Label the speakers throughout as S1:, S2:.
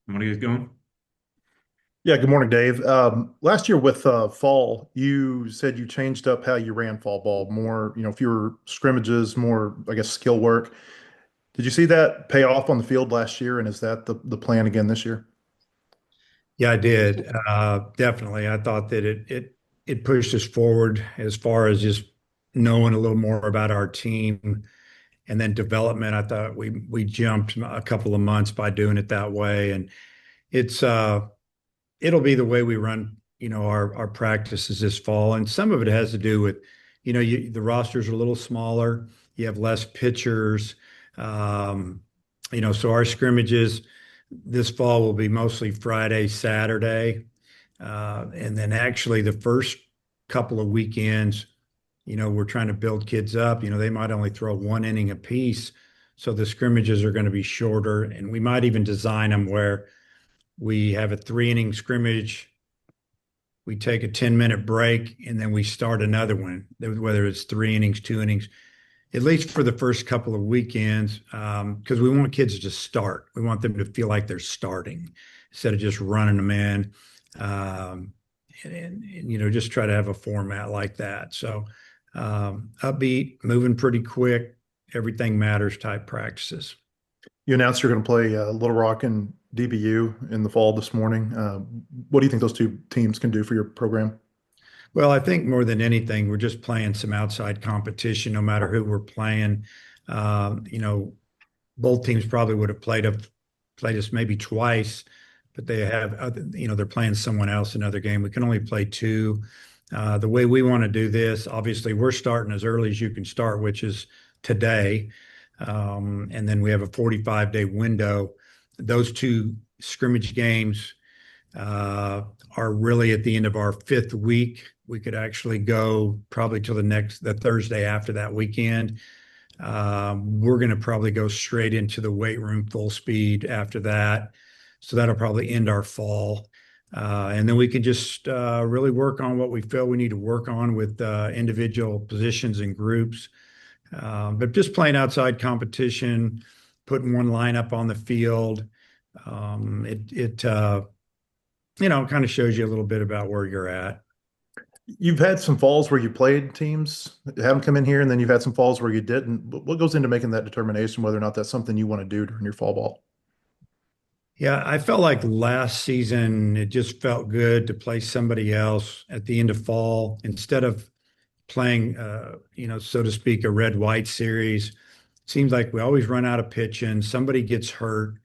S1: Want to get going?
S2: Yeah, good morning, Dave. Last year with fall, you said you changed up how you ran fall ball, more, fewer scrimmages, more, I guess, skill work. Did you see that pay off on the field last year? And is that the plan again this year?
S3: Yeah, I did. Definitely. I thought that it pushed us forward as far as just knowing a little more about our team and then development. I thought we jumped a couple of months by doing it that way. And it's it'll be the way we run, our practices this fall. And some of it has to do with, the rosters are a little smaller, you have less pitchers. Um, so our scrimmages this fall will be mostly Friday, Saturday. And then actually the first couple of weekends, we're trying to build kids up. They might only throw one inning apiece. So the scrimmages are going to be shorter. And we might even design them where we have a 3 inning scrimmage, we take a 10-minute break, and then we start another one, whether it's 3 innings, 2 innings, at least for the first couple of weekends, because we want kids to just start. We want them to feel like they're starting instead of just running them in. Um, just try to have a format like that. So upbeat, moving pretty quick, everything matters type practices.
S2: You announced you're going to play Little Rock and DBU in the fall this morning. What do you think those two teams can do for your program?
S3: Well, I think more than anything, we're just playing some outside competition, no matter who we're playing. Um, you know, Both teams probably would have played us maybe twice, but they have other, they're playing someone else another game. We can only play two. The way we want to do this, obviously, we're starting as early as you can start, which is today, and then we have a 45-day window. Those two scrimmage games uh, are really at the end of our fifth week. We could actually go probably till the Thursday after that weekend. We're going to probably go straight into the weight room full speed after that. So that'll probably end our fall. And then we can just really work on what we feel we need to work on with individual positions and groups. But just playing outside competition, putting one lineup on the field, it kind of shows you a little bit about where you're at.
S2: You've had some falls where you played teams, have them come in here, and then you've had some falls where you didn't. What goes into making that determination whether or not that's something you want to do during your fall ball?
S3: Yeah, I felt like last season it just felt good to play somebody else at the end of fall instead of playing, so to speak, a red-white series. Seems like we always run out of pitching. Somebody gets hurt.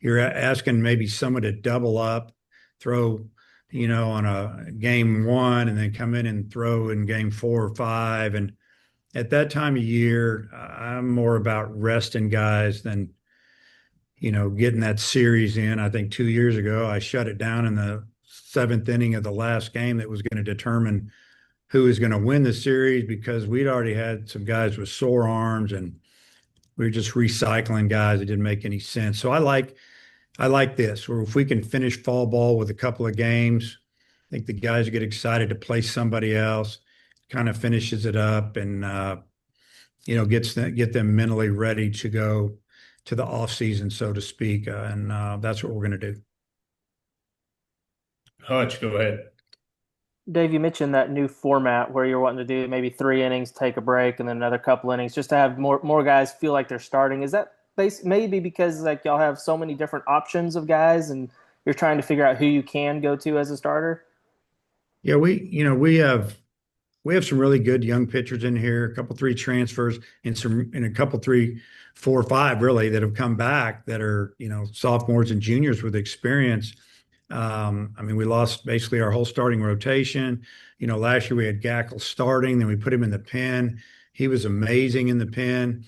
S3: You're asking maybe someone to double up, throw, on a game one, and then come in and throw in game four or five. And at that time of year, I'm more about resting guys than getting that series in. I think 2 years ago, I shut it down in the seventh inning of the last game that was going to determine who was going to win the series because we'd already had some guys with sore arms and we were just recycling guys that didn't make any sense. So I like this, where if we can finish fall ball with a couple of games, I think the guys get excited to play somebody else, kind of finishes it up and get them mentally ready to go to the off season, so to speak. And that's what we're going to do.
S1: Hutch, go ahead.
S4: Dave, you mentioned that new format where you're wanting to do maybe 3 innings, take a break, and then another couple innings, just to have more guys feel like they're starting. Is that maybe because like y'all have so many different options of guys, and you're trying to figure out who you can go to as a starter?
S3: Yeah, we have some really good young pitchers in here, a couple three transfers, and a couple three, four, five really that have come back that are sophomores and juniors with experience. I mean, we lost basically our whole starting rotation. Last year we had Gackle starting, then we put him in the pen. He was amazing in the pen.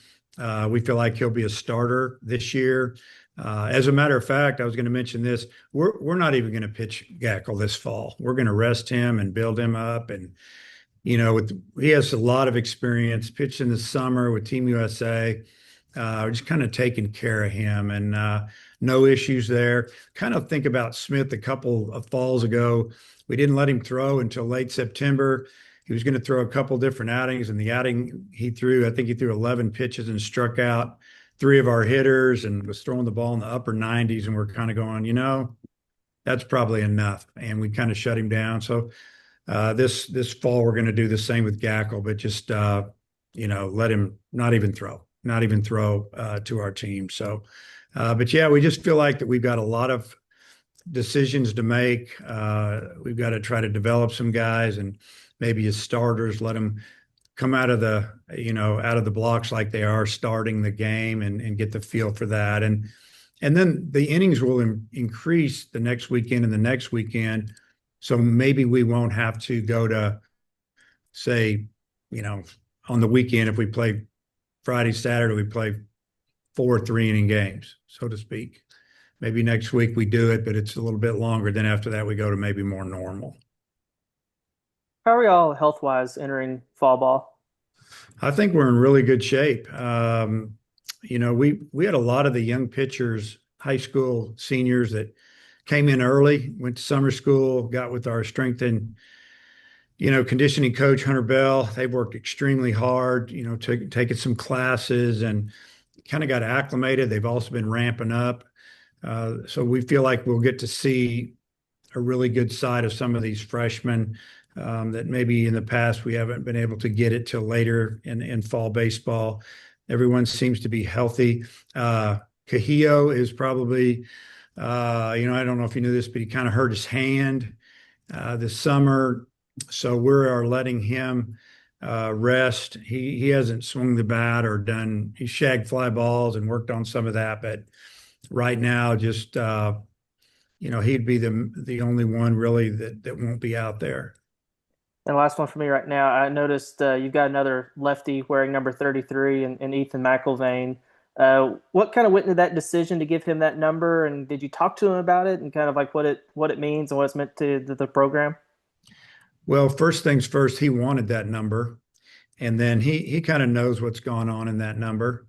S3: We feel like he'll be a starter this year. As a matter of fact, I was going to mention this. We're not even going to pitch Gackle this fall. We're going to rest him and build him up. And he has a lot of experience. Pitched in the summer with Team USA. Just kind of taking care of him and no issues there. Kind of think about Smith a couple of falls ago. We didn't let him throw until late September. He was going to throw a couple different outings, and the outing he threw, I think he threw 11 pitches and struck out three of our hitters and was throwing the ball in the upper 90s, and we're kind of going, that's probably enough, and we kind of shut him down. So this fall we're going to do the same with Gackle, but just let him not even throw to our team. So, but yeah, we just feel like that we've got a lot of decisions to make. We've got to try to develop some guys and maybe as starters, let them come out of the blocks like they are starting the game and get the feel for that. And then the innings will increase the next weekend and the next weekend. So maybe we won't have to go to, say, on the weekend, if we play Friday, Saturday, we play 4 3-inning games, so to speak. Maybe next week we do it, but it's a little bit longer. Then after that, we go to maybe more normal.
S4: How are y'all health wise entering fall ball?
S3: I think we're in really good shape. We had a lot of the young pitchers, high school seniors that came in early, went to summer school, got with our strength and conditioning coach Hunter Bell. They've worked extremely hard, taking some classes and kind of got acclimated. They've also been ramping up. So we feel like we'll get to see a really good side of some of these freshmen that maybe in the past we haven't been able to get it till later in fall baseball. Everyone seems to be healthy. Cahillo is probably, I don't know if you knew this, but he kind of hurt his hand this summer. So we are letting him rest. He hasn't swung the bat or he shagged fly balls and worked on some of that, but right now, just he'd be the only one really that won't be out there.
S4: And last one for me right now. I noticed you've got another lefty wearing number 33 and Ethan McIlvain. What kind of went into that decision to give him that number, and did you talk to him about it and kind of like what it means and what it's meant to the program?
S3: Well, first things first, he wanted that number, and then he kind of knows what's gone on in that number.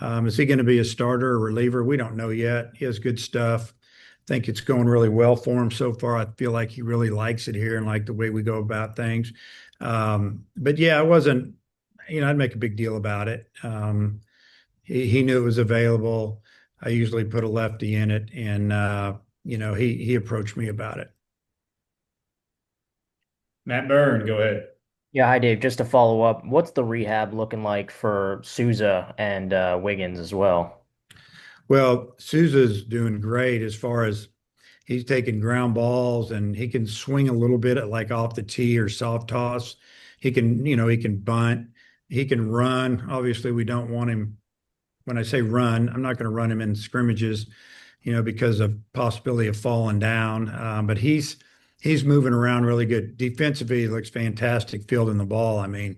S3: Is he going to be a starter or reliever? We don't know yet. He has good stuff. I think it's going really well for him so far. I feel like he really likes it here and like the way we go about things. But yeah, I wasn't, I'd make a big deal about it. He knew it was available. I usually put a lefty in it, and he approached me about it.
S1: Matt Byrne, go ahead.
S5: Yeah, hi Dave. Just to follow up, what's the rehab looking like for Souza and Wiggins as well?
S3: Well, Souza's doing great as far as he's taking ground balls and he can swing a little bit at like off the tee or soft toss. He can bunt, he can run. Obviously, we don't want him. When I say run, I'm not going to run him in scrimmages, because of possibility of falling down. But he's moving around really good. Defensively, he looks fantastic fielding the ball. I mean,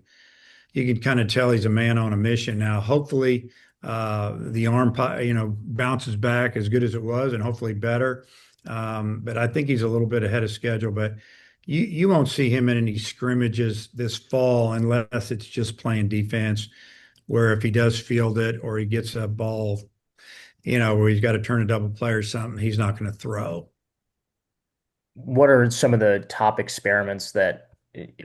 S3: you can kind of tell he's a man on a mission now. Hopefully, the arm, bounces back as good as it was, and hopefully better. But I think he's a little bit ahead of schedule. But you won't see him in any scrimmages this fall unless it's just playing defense. Where if he does field it or he gets a ball, where he's got to turn a double play or something, he's not going to throw.
S5: What are some of the top experiments that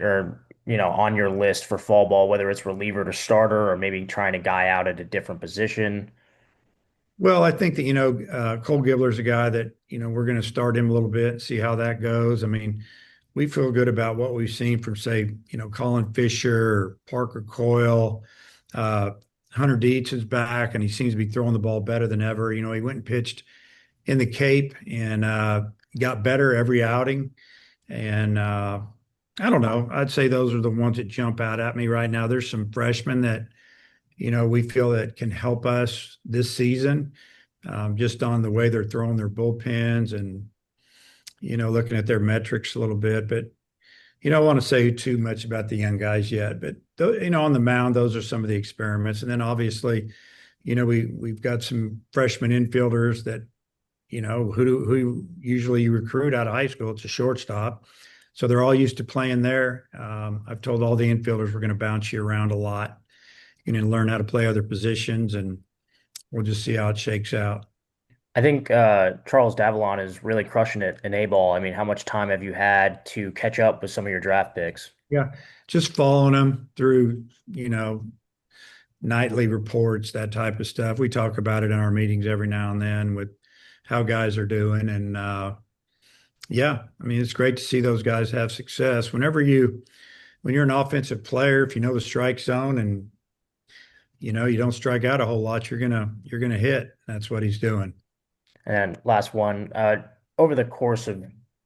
S5: are, on your list for fall ball, whether it's reliever to starter or maybe trying a guy out at a different position?
S3: Well, I think that, Cole Gibler's a guy that, we're going to start him a little bit and see how that goes. I mean, we feel good about what we've seen from, say, Colin Fisher, Parker Coyle. Hunter Dietz is back, and he seems to be throwing the ball better than ever. He went and pitched in the Cape and got better every outing. And I don't know. I'd say those are the ones that jump out at me right now. There's some freshmen that, we feel that can help us this season, just on the way they're throwing their bullpens and, looking at their metrics a little bit. But I don't want to say too much about the young guys yet. But, on the mound, those are some of the experiments. And then obviously, we've got some freshman infielders that, who usually you recruit out of high school. It's a shortstop. So they're all used to playing there. I've told all the infielders we're going to bounce you around a lot. You're going to learn how to play other positions, and we'll just see how it shakes out.
S5: I think Charles Davalon is really crushing it in A-ball. I mean, how much time have you had to catch up with some of your draft picks?
S3: Yeah, just following them through, nightly reports, that type of stuff. We talk about it in our meetings every now and then with how guys are doing. And yeah, I mean, it's great to see those guys have success. When you're an offensive player, if you know the strike zone and you don't strike out a whole lot, you're gonna hit. That's what he's doing.
S5: And last one, over the course of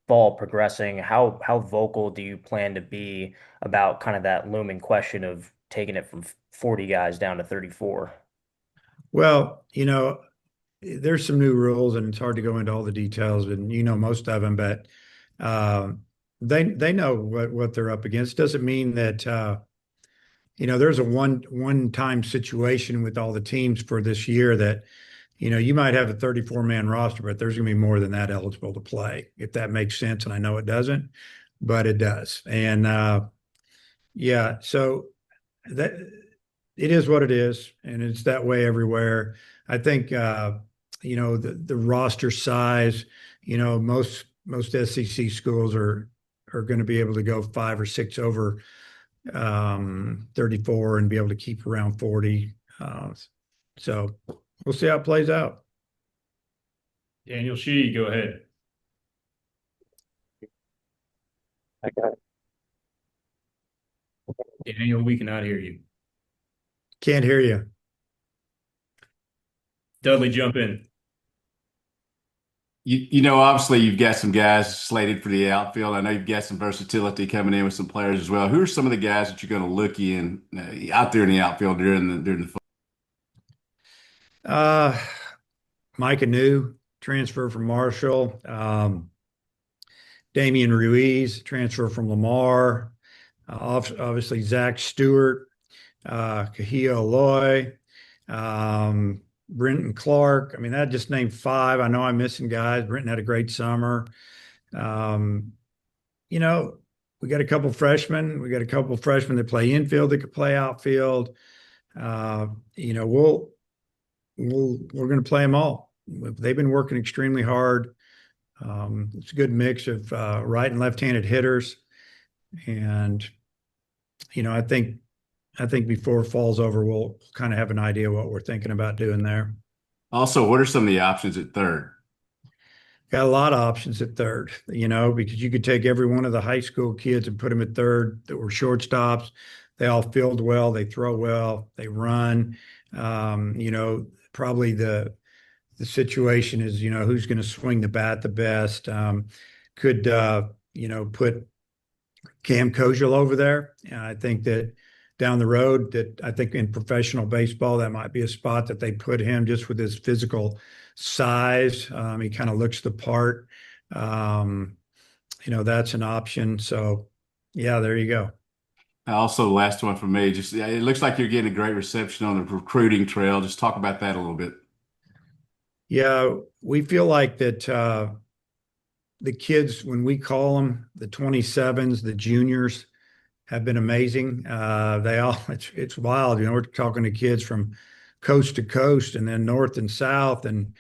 S5: fall progressing, how vocal do you plan to be about kind of that looming question of taking it from 40 guys down to 34?
S3: Well, there's some new rules, and it's hard to go into all the details, and most of them, but uh, they know what they're up against. Doesn't mean that there's a one time situation with all the teams for this year that you might have a 34-man roster, but there's going to be more than that eligible to play, if that makes sense. And I know it doesn't, but it does. And yeah, so that it is what it is, and it's that way everywhere. I think the roster size, most SEC schools are going to be able to go 5 or 6 over 34 and be able to keep around 40. So we'll see how it plays out.
S1: Daniel Shee, go ahead. Daniel, we cannot hear you.
S3: Can't hear you.
S1: Dudley, jump in.
S6: Obviously you've got some guys slated for the outfield. I know you've got some versatility coming in with some players as well. Who are some of the guys that you're going to look in out there in the outfield during the
S3: Uh, Mike Anu, transfer from Marshall. Damian Ruiz, transfer from Lamar. Obviously, Zach Stewart, Kahia Aloy, Brenton Clark. I mean, that just named 5. I know I'm missing guys. Brenton had a great summer. Um, we got a couple freshmen. We got a couple freshmen that play infield that could play outfield. Uh, you know, we'll we're going to play them all. They've been working extremely hard. It's a good mix of right and left-handed hitters, and I think before fall's over, we'll kind of have an idea what we're thinking about doing there.
S6: Also, what are some of the options at third?
S3: Got a lot of options at third, because you could take every one of the high school kids and put them at third that were shortstops. They all field well, they throw well, they run. Probably the situation is, who's going to swing the bat the best. Could put Cam Kozel over there. And I think that down the road, that I think in professional baseball, that might be a spot that they put him just with his physical size. He kind of looks the part. That's an option. So, yeah, there you go.
S6: Also, last one for me, just it looks like you're getting a great reception on the recruiting trail. Just talk about that a little bit.
S3: Yeah, we feel like that the kids, when we call them the 27s, the juniors, have been amazing. It's wild. We're talking to kids from coast to coast and then north and south, and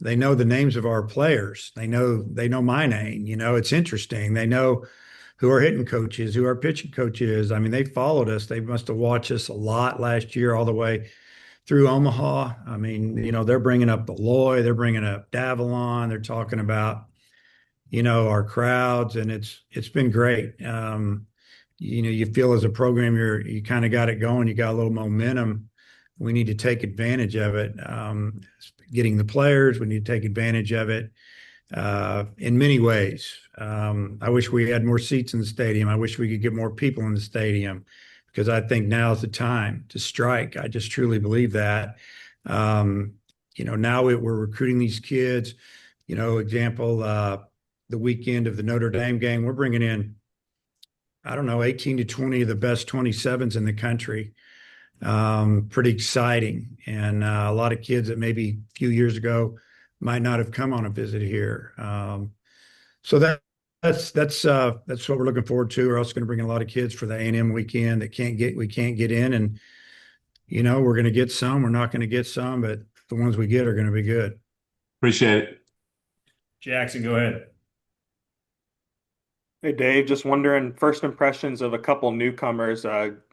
S3: they know the names of our players. They know my name. It's interesting. They know who our hitting coach is, who our pitching coach is. I mean, they followed us. They must have watched us a lot last year, all the way through Omaha. I mean, they're bringing up Beloy, they're bringing up Davalon. They're talking about, our crowds, and it's been great. You feel as a program, you kind of got it going. You got a little momentum. We need to take advantage of it. Getting the players, we need to take advantage of it in many ways. I wish we had more seats in the stadium. I wish we could get more people in the stadium, because I think now is the time to strike. I just truly believe that. Now we're recruiting these kids. Example, the weekend of the Notre Dame game, we're bringing in, I don't know, 18 to 20 of the best 27s in the country. Pretty exciting. And a lot of kids that maybe a few years ago might not have come on a visit here. So that's what we're looking forward to. We're also going to bring in a lot of kids for the A&M weekend that we can't get in. And, we're going to get some, we're not going to get some, but the ones we get are going to be good.
S6: Appreciate it.
S1: Jackson, go ahead.
S7: Hey Dave, just wondering, first impressions of a couple newcomers,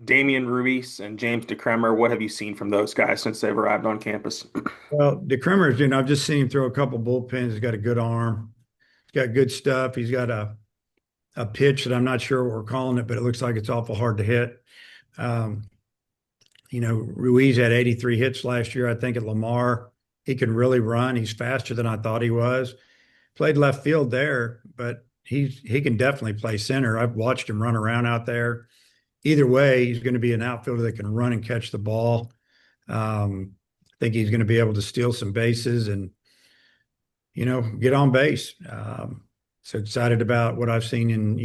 S7: Damian Ruiz and James DeCremer. What have you seen from those guys since they've arrived on campus?
S3: Well, DeCremers, I've just seen him throw a couple bullpens. He's got a good arm. He's got good stuff. He's got a pitch that I'm not sure what we're calling it, but it looks like it's awful hard to hit. Um, Ruiz had 83 hits last year, I think, at Lamar. He can really run. He's faster than I thought he was. Played left field there, but he can definitely play center. I've watched him run around out there. Either way, he's going to be an outfielder that can run and catch the ball. I think he's going to be able to steal some bases and, get on base. So excited about what I've seen in,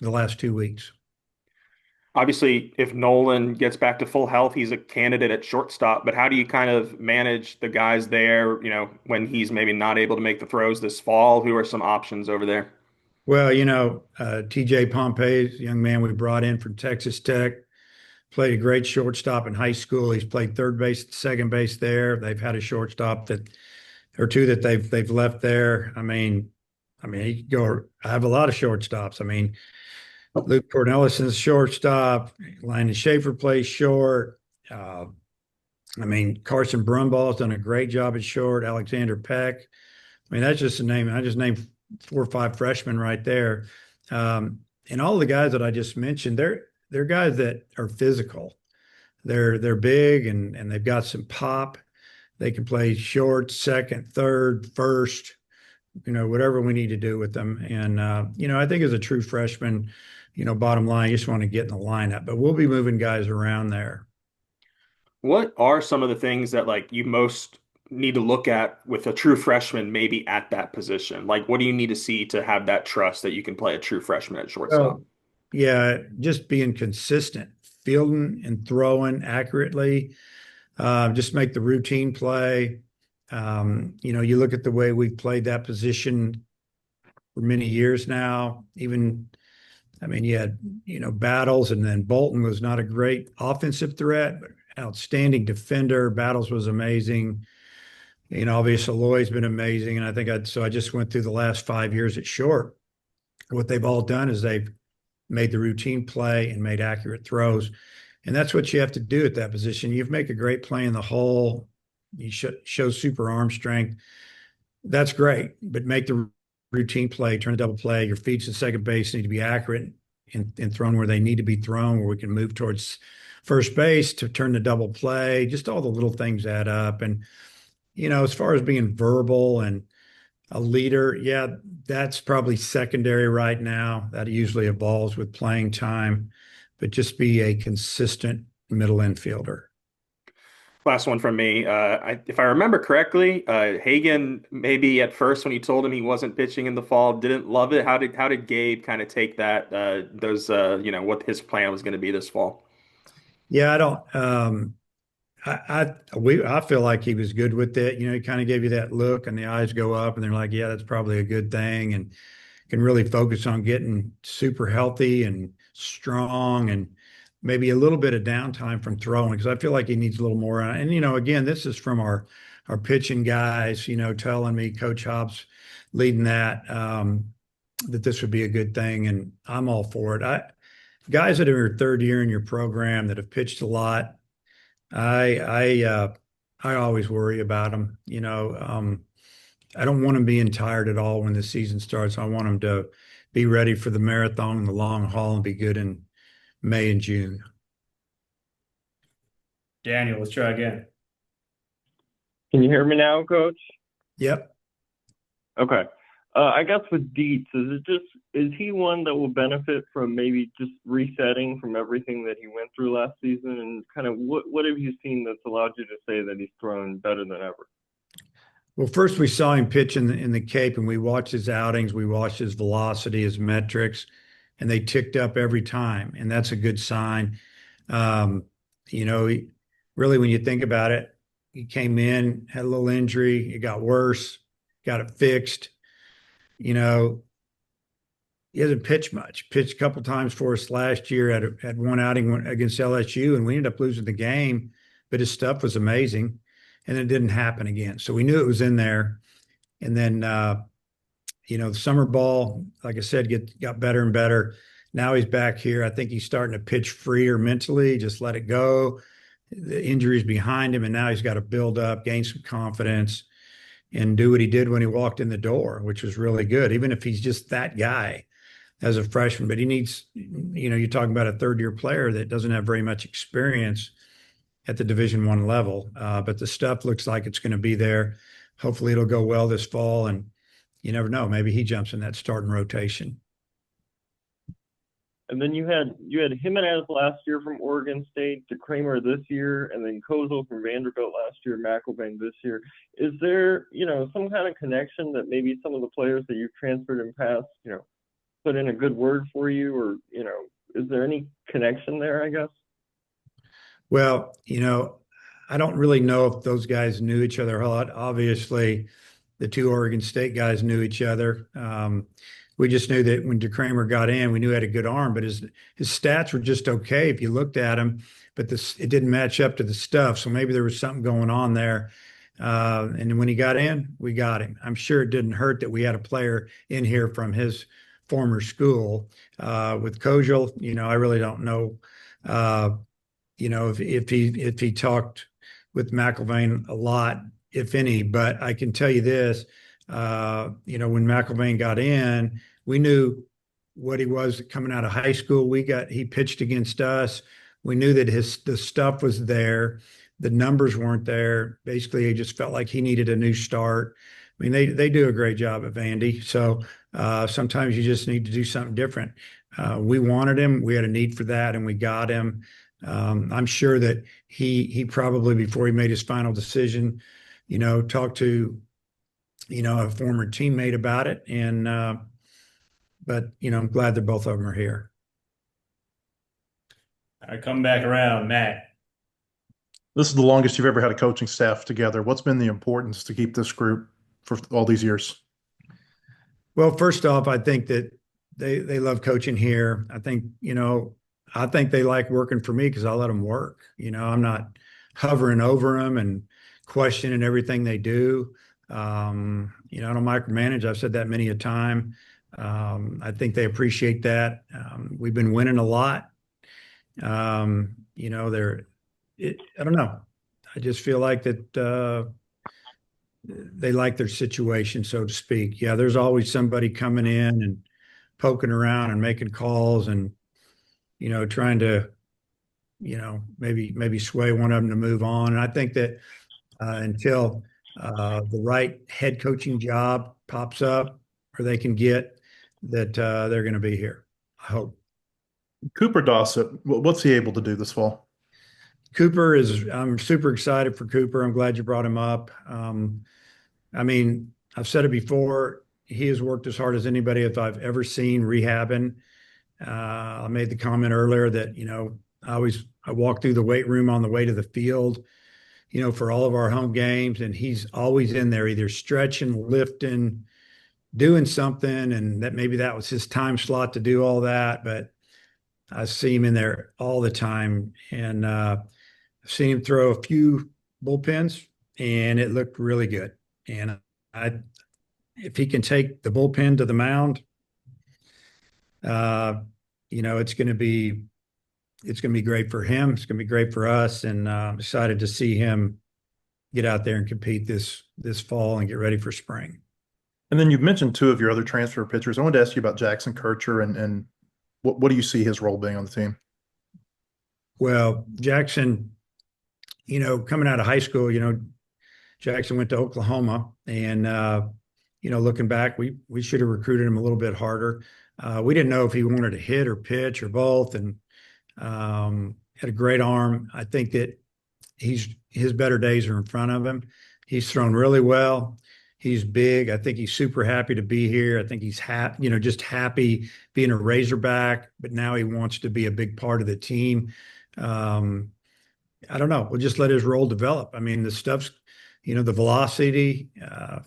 S3: the last 2 weeks.
S7: Obviously, if Nolan gets back to full health, he's a candidate at shortstop. But how do you kind of manage the guys there, when he's maybe not able to make the throws this fall? Who are some options over there?
S3: Well, TJ Pompey, young man we brought in from Texas Tech, played a great shortstop in high school. He's played third base, second base there. They've had a shortstop or two that they've left there. He could go. I have a lot of shortstops. Luke Cornelison's shortstop. Landon Schaefer plays short. Carson Brumball's done a great job at short. Alexander Peck. That's just a name. I just named 4 or 5 freshmen right there. And all the guys that I just mentioned, they're guys that are physical. They're big and they've got some pop. They can play short, second, third, first, whatever we need to do with them. And I think as a true freshman, bottom line, you just want to get in the lineup. But we'll be moving guys around there.
S7: What are some of the things that you most need to look at with a true freshman, maybe at that position? Like, what do you need to see to have that trust that you can play a true freshman at shortstop?
S3: Well, yeah, just being consistent, fielding and throwing accurately. Just make the routine play. You look at the way we've played that position for many years now. Even, you had, Battles, and then Bolton was not a great offensive threat, but outstanding defender. Battles was amazing. Obviously Lloyd's been amazing. And I just went through the last 5 years at short. What they've all done is they've made the routine play and made accurate throws. And that's what you have to do at that position. You make a great play in the hole. You show super arm strength. That's great, but make the routine play, turn a double play. Your feet to second base need to be accurate and thrown where they need to be thrown, where we can move towards first base to turn the double play. Just all the little things add up. And, as far as being verbal and a leader, yeah, that's probably secondary right now. That usually evolves with playing time, but just be a consistent middle infielder.
S7: Last one from me. If I remember correctly, Hagan maybe at first when you told him he wasn't pitching in the fall didn't love it. How did Gabe kind of take that? What his plan was going to be this fall?
S3: Yeah, I don't. I feel like he was good with it. He kind of gave you that look, and the eyes go up, and they're like, "Yeah, that's probably a good thing," and can really focus on getting super healthy and strong, and maybe a little bit of downtime from throwing, because I feel like he needs a little more. And again, this is from our pitching guys, telling me, Coach Hobbs leading that this would be a good thing, and I'm all for it. Guys that are in your third year in your program that have pitched a lot, I always worry about them. I don't want them being tired at all when the season starts. I want them to be ready for the marathon and the long haul and be good in May and June.
S1: Daniel, let's try again.
S8: Can you hear me now, Coach?
S3: Yep.
S8: Okay. I guess with Dietz, is he one that will benefit from maybe just resetting from everything that he went through last season? And kind of what have you seen that's allowed you to say that he's thrown better than ever?
S3: Well, first we saw him pitch in the Cape, and we watched his outings, we watched his velocity, his metrics, and they ticked up every time, and that's a good sign. Really, when you think about it, he came in, had a little injury, it got worse, got it fixed. He hasn't pitched much. Pitched a couple times for us last year. Had one outing against LSU, and we ended up losing the game. But his stuff was amazing, and it didn't happen again. So we knew it was in there. And then, the summer ball, like I said, got better and better. Now he's back here. I think he's starting to pitch freer mentally, just let it go. The injuries behind him, and now he's got to build up, gain some confidence, and do what he did when he walked in the door, which was really good, even if he's just that guy as a freshman. But he needs, you're talking about a third-year player that doesn't have very much experience at the Division I level. But the stuff looks like it's going to be there. Hopefully it'll go well this fall, and you never know. Maybe he jumps in that starting rotation.
S8: And then you had Jimenez last year from Oregon State, DeCramer this year, and then Kozel from Vanderbilt last year, McElvain this year. Is there, some kind of connection that maybe some of the players that you've transferred in past, put in a good word for you, or, is there any connection there, I guess?
S3: Well, I don't really know if those guys knew each other a lot. Obviously, the two Oregon State guys knew each other. We just knew that when DeCramer got in, we knew he had a good arm, but his stats were just okay if you looked at him, but it didn't match up to the stuff. So maybe there was something going on there. And when he got in, we got him. I'm sure it didn't hurt that we had a player in here from his former school. With Kozel, I really don't know, if he talked with McElvain a lot, if any, but I can tell you this. When McElvain got in, we knew what he was coming out of high school. He pitched against us. We knew that the stuff was there. The numbers weren't there. Basically, he just felt like he needed a new start. I mean, they do a great job at Vandy. So sometimes you just need to do something different. We wanted him. We had a need for that, and we got him. I'm sure that he probably, before he made his final decision, talked to a former teammate about it. And, but, I'm glad that both of them are here.
S1: I come back around, Matt.
S2: This is the longest you've ever had a coaching staff together. What's been the importance to keep this group for all these years?
S3: Well, first off, I think that they love coaching here. I think they like working for me because I let them work. I'm not hovering over them and questioning everything they do. I don't micromanage. I've said that many a time. I think they appreciate that. We've been winning a lot. I don't know. I just feel like that they like their situation, so to speak. Yeah, there's always somebody coming in and poking around and making calls and, trying to, maybe sway one of them to move on. And I think that until the right head coaching job pops up or they can get that, they're going to be here. I hope.
S2: Cooper Dossett, what's he able to do this fall?
S3: I'm super excited for Cooper. I'm glad you brought him up. I've said it before. He has worked as hard as anybody I've ever seen rehabbing. I made the comment earlier that, I walk through the weight room on the way to the field, for all of our home games, and he's always in there either stretching, lifting, doing something, and maybe that was his time slot to do all that, but I see him in there all the time. And I've seen him throw a few bullpens, and it looked really good. And if he can take the bullpen to the mound, it's going to be great for him. It's going to be great for us. And I'm excited to see him get out there and compete this fall and get ready for spring.
S2: And then you've mentioned two of your other transfer pitchers. I wanted to ask you about Jackson Kircher and what do you see his role being on the team?
S3: Well, Jackson, coming out of high school, Jackson went to Oklahoma, and looking back, we should have recruited him a little bit harder. We didn't know if he wanted to hit or pitch or both, and had a great arm. I think that his better days are in front of him. He's thrown really well. He's big. I think he's super happy to be here. I think he's just happy being a Razorback, but now he wants to be a big part of the team. I don't know. We'll just let his role develop. The stuff's, the velocity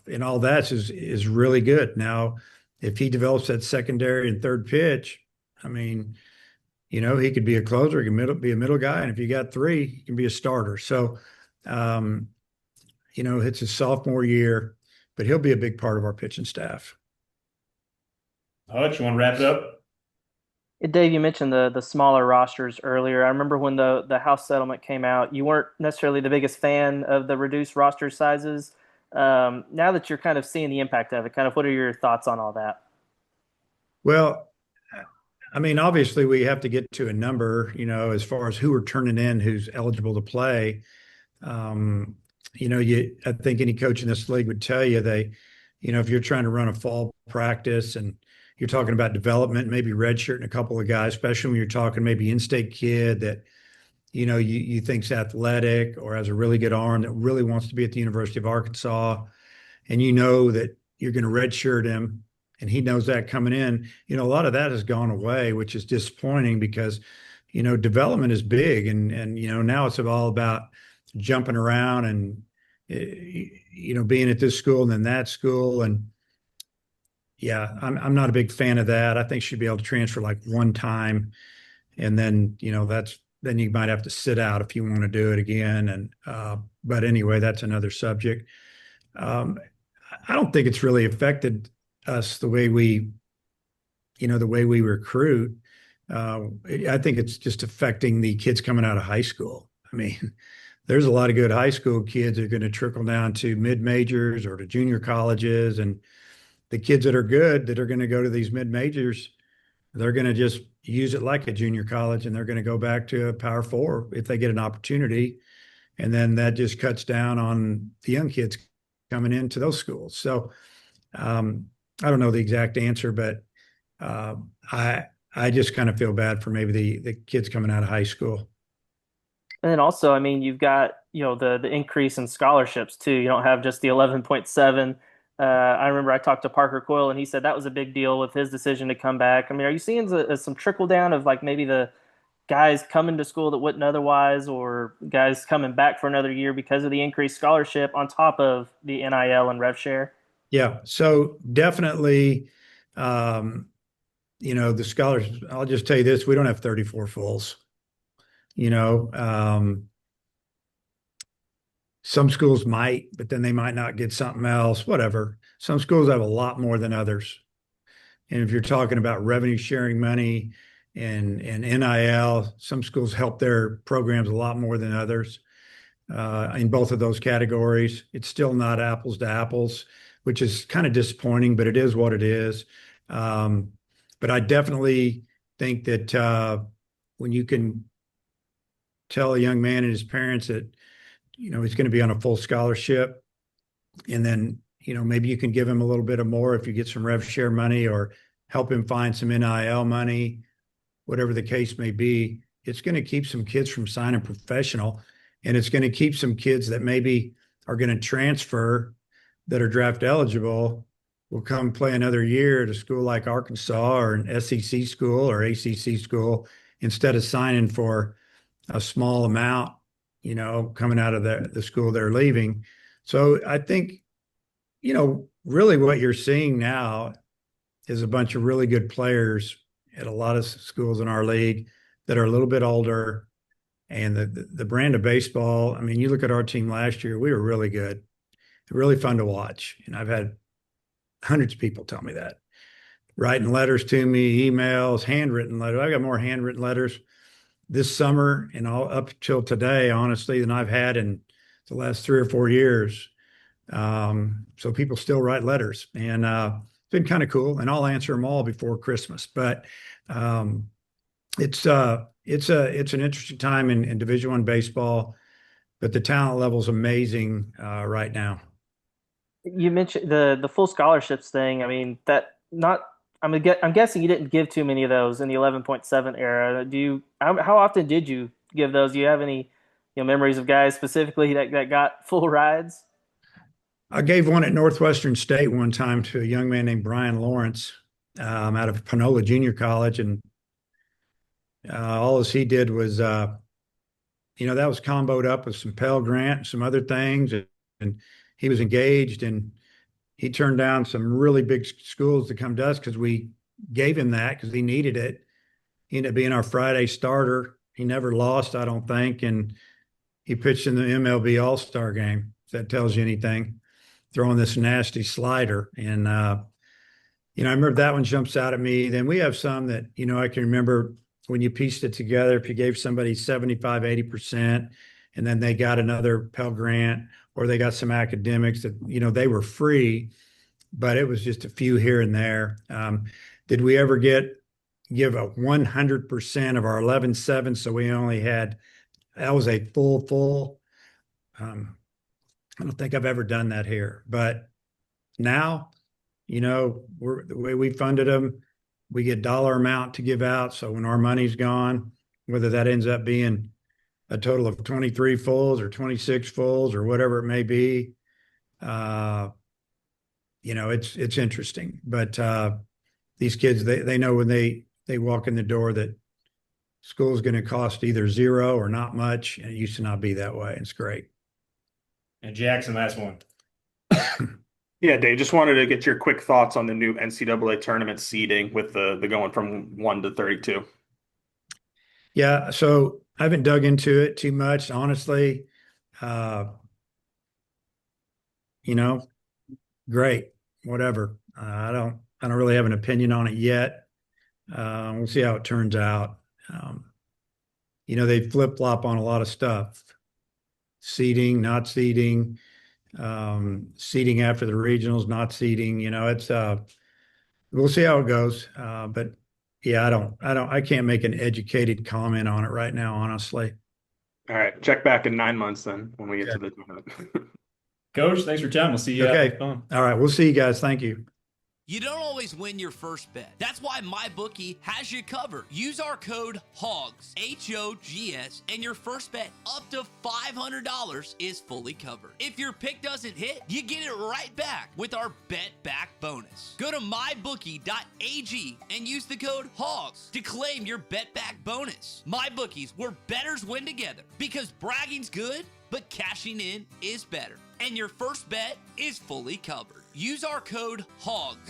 S3: and all that is really good. Now, if he develops that secondary and third pitch, he could be a closer, he can be a middle guy, and if you got three, he can be a starter. So, it's his sophomore year, but he'll be a big part of our pitching staff.
S1: Hutch, you want to wrap it up?
S4: Dave, you mentioned the smaller rosters earlier. I remember when the House settlement came out, you weren't necessarily the biggest fan of the reduced roster sizes. Now that you're kind of seeing the impact of it, kind of what are your thoughts on all that?
S3: Well, I mean, obviously we have to get to a number, as far as who we're turning in, who's eligible to play. Um, I think any coach in this league would tell you if you're trying to run a fall practice and you're talking about development, maybe redshirting a couple of guys, especially when you're talking maybe in-state kid that, you think's athletic or has a really good arm that really wants to be at the University of Arkansas, and you know that you're going to redshirt him, and he knows that coming in. A lot of that has gone away, which is disappointing because, development is big, and now it's all about jumping around and being at this school and then that school. And yeah, I'm not a big fan of that. I think you should be able to transfer like one time, and then then you might have to sit out if you want to do it again. And but anyway, that's another subject. Um, I don't think it's really affected us the way we recruit. I think it's just affecting the kids coming out of high school. I mean, there's a lot of good high school kids that are going to trickle down to mid majors or to junior colleges, and the kids that are good that are going to go to these mid majors, they're going to just use it like a junior college, and they're going to go back to a Power Four if they get an opportunity. And then that just cuts down on the young kids coming into those schools. So I don't know the exact answer, but uh, I just kind of feel bad for maybe the kids coming out of high school.
S4: And then also, I mean, you've got, the increase in scholarships too. You don't have just the 11.7. I remember I talked to Parker Coyle and he said that was a big deal with his decision to come back. I mean, are you seeing some trickle down of like maybe the guys coming to school that wouldn't otherwise, or guys coming back for another year because of the increased scholarship on top of the NIL and rev share?
S3: Yeah, so definitely, the scholars. I'll just tell you this: we don't have 34 fulls. You know, some schools might, but then they might not get something else. Whatever. Some schools have a lot more than others. And if you're talking about revenue sharing money and NIL, some schools help their programs a lot more than others. In both of those categories, it's still not apples to apples, which is kind of disappointing, but it is what it is. But I definitely think that when you can tell a young man and his parents that, he's going to be on a full scholarship, and then, maybe you can give him a little bit of more if you get some rev share money or help him find some NIL money, whatever the case may be. It's going to keep some kids from signing professional, and it's going to keep some kids that maybe are going to transfer that are draft eligible will come play another year at a school like Arkansas or an SEC school or ACC school instead of signing for a small amount, coming out of the school they're leaving. So I think, really what you're seeing now is a bunch of really good players at a lot of schools in our league that are a little bit older. And the brand of baseball, I mean, you look at our team last year, we were really good, really fun to watch. And I've had hundreds of people tell me that, writing letters to me, emails, handwritten letters. I got more handwritten letters this summer and all up till today, honestly, than I've had in the last 3 or 4 years. So people still write letters, and it's been kind of cool. And I'll answer them all before Christmas. But it's an interesting time in Division I baseball, but the talent level is amazing right now.
S4: You mentioned the full scholarships thing. I mean, that not. I'm guessing you didn't give too many of those in the 11.7 era. How often did you give those? Do you have any, memories of guys specifically that got full rides?
S3: I gave one at Northwestern State one time to a young man named Brian Lawrence out of Panola Junior College, and all as he did was, that was comboed up with some Pell Grant, some other things, and he was engaged, and he turned down some really big schools to come to us because we gave him that because he needed it. He ended up being our Friday starter. He never lost, I don't think, and he pitched in the MLB All-Star game, if that tells you anything, throwing this nasty slider. And, I remember that one jumps out at me. Then we have some that, I can remember when you pieced it together, if you gave somebody 75, 80%, and then they got another Pell Grant or they got some academics that, they were free, but it was just a few here and there. Did we ever give a 100% of our 11.7? So we only had, that was a full. I don't think I've ever done that here, but now, the way we funded them, we get dollar amount to give out. So when our money's gone, whether that ends up being a total of 23 fulls or 26 fulls or whatever it may be, it's interesting. But these kids, they know when they walk in the door that school is going to cost either zero or not much. And it used to not be that way. It's great.
S1: And Jackson, last one.
S7: Yeah, Dave, just wanted to get your quick thoughts on the new NCAA tournament seeding with the going from 1 to 32.
S3: Yeah, so I haven't dug into it too much, honestly. Great, whatever. I don't really have an opinion on it yet. We'll see how it turns out. They flip-flop on a lot of stuff. Seeding, not seeding, seeding after the regionals, not seeding. We'll see how it goes. But yeah, I can't make an educated comment on it right now, honestly.
S7: All right, check back in 9 months then when we get to the tournament.
S1: Coach, thanks for your time. We'll see you.
S3: Okay. All right. We'll see you guys. Thank you.
S9: You don't always win your first bet. That's why MyBookie has you covered. Use our code HOGS, HOGS, and your first bet up to $500 is fully covered. If your pick doesn't hit, you get it right back with our Bet Back bonus. Go to mybookie.ag and use the code HOGS to claim your Bet Back bonus. MyBookie's where bettors win together because bragging's good, but cashing in is better. And your first bet is fully covered. Use our code HOGS.